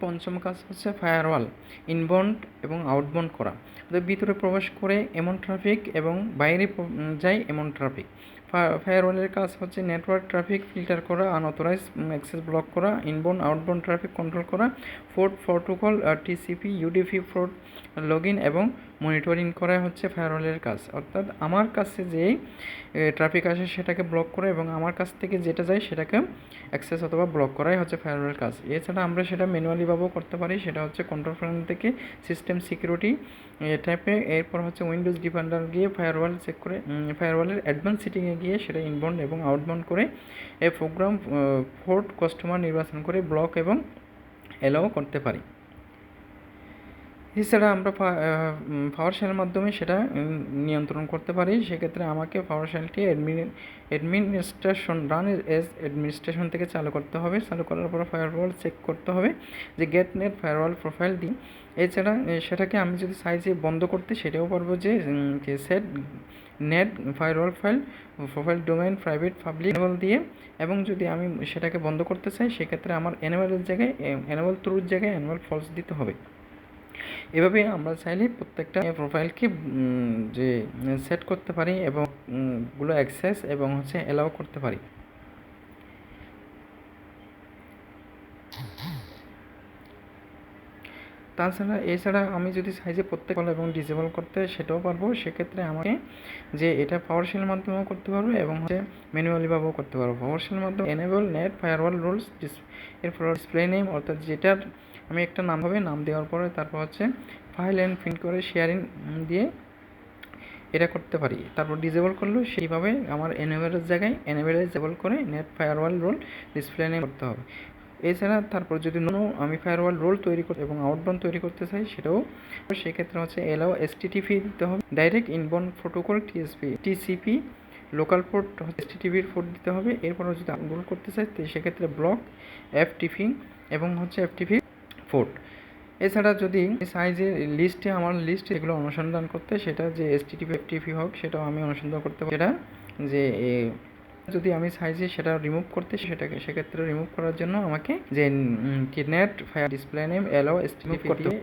পঞ্চম কাজ হচ্ছে ফায়ারওয়াল ইনবাউন্ড এবং আউটবাউন্ড করা, অর্থাৎ ভিতরে প্রবেশ করে এমন ট্রাফিক এবং বাইরে যায় এমন ট্রাফিক। ফায়ারওয়ালের কাজ হচ্ছে নেটওয়ার্ক ট্রাফিক ফিল্টার করা, আনঅথরাইজ অ্যাক্সেস ব্লক করা, ইনবাউন্ড আউটবাউন্ড ট্রাফিক কন্ট্রোল করা, fort protocol, TCP, UDP fort log in এবং মনিটরিং করা হচ্ছে ফায়ারওয়ালের কাজ। অর্থাৎ আমার কাছে যেই ট্রাফিক আসে সেটাকে ব্লক করা এবং আমার কাছ থেকে যেটা যায় সেটাকে অ্যাক্সেস অথবা ব্লক করাই হচ্ছে ফায়ারওয়ালের কাজ। এছাড়া আমরা সেটা ম্যানুয়ালিভাবেও করতে পারি, সেটা হচ্ছে কন্ট্রোল প্যানেল থেকে সিস্টেম সিকিউরিটি টাইপে, এরপর হচ্ছে উইন্ডোজ ডিফেন্ডার গিয়ে ফায়ারওয়াল চেক করে ফায়ারওয়ালের অ্যাডভান্স সেটিংয়ে গিয়ে সেটা ইনবাউন্ড এবং আউটবাউন্ড করে এই প্রোগ্রাম পোর্ট কাস্টমার নির্বাচন করে ব্লক এবং অ্যালাও করতে পারি। এছাড়া আমরা পাওয়ার শেলের মাধ্যমে সেটা নিয়ন্ত্রণ করতে পারি। সেক্ষেত্রে আমাকে পাওয়ার শেলটি রান এজ অ্যাডমিনিস্ট্রেশন থেকে চালু করতে হবে। চালু করার পর ফায়ারওয়াল চেক করতে হবে যে গেট নেট ফায়ারওয়াল প্রোফাইল দিই। এছাড়া সেটাকে আমি যদি সাইজে বন্ধ করতে সেটাও পারবো যে set net firewall profile domain private public enable দিয়ে, এবং যদি আমি সেটাকে বন্ধ করতে চাই সেক্ষেত্রে আমার এনেবলের জায়গায় এনেবল ট্রুর জায়গায় এনেবল ফলস দিতে হবে। এভাবে আমরা চাইলে প্রত্যেকটা প্রোফাইলকে যে সেট করতে পারি এবং গুলো অ্যাক্সেস এবং হচ্ছে অ্যালাউ করতে পারি। এছাড়া আমি যদি সাইজে প্রত্যেক এবং ডিসেবল করতে সেটাও পারবো। সেক্ষেত্রে আমাকে যে এটা পাওয়ার শেলের মাধ্যমেও করতে পারবো এবং হচ্ছে ম্যানুয়ালিভাবেও করতে পারবো। পাওয়ার শেলের মাধ্যমে এনেবল নেট ফায়ারওয়াল রুলস, এরপর ডিসপ্লে নেম অর্থাৎ যেটার আমি একটা নাম হবে, নাম দেওয়ার পরে তারপর হচ্ছে ফাইল অ্যান্ড প্রিন্ট করে শেয়ারিং দিয়ে এটা করতে পারি। তারপর ডিসেবল করলেও সেইভাবে আমার এনেবলের জায়গায় এনেবল করে net firewall role display name করতে হবে। এছাড়া তারপর যদি আমি ফায়ারওয়াল রোল তৈরি করতে এবং আউটবাউন্ড তৈরি করতে চাই সেটাও, সেক্ষেত্রে হচ্ছে এলাও এসটিটিপি দিতে হবে, direct inbound protocol TCP, local port হচ্ছে এসটিটিপির পোর্ট দিতে হবে। এরপর যদি আউটবাউন্ড করতে চাই তো সেক্ষেত্রে ব্লক এফটিপি এবং হচ্ছে এফটিপি পোর্ট। এছাড়া যদি সাইজের লিস্টে আমার লিস্ট এগুলো অনুসন্ধান করতে, সেটা যে এসটিটিপি এফটিপি হোক সেটাও আমি অনুসন্ধান করতে পারি। সেটা যে যদি আমি সাইজে সেটা রিমুভ করতে সেক্ষেত্রে রিমুভ করার জন্য আমাকে যে net fire display name allow STTP দিয়ে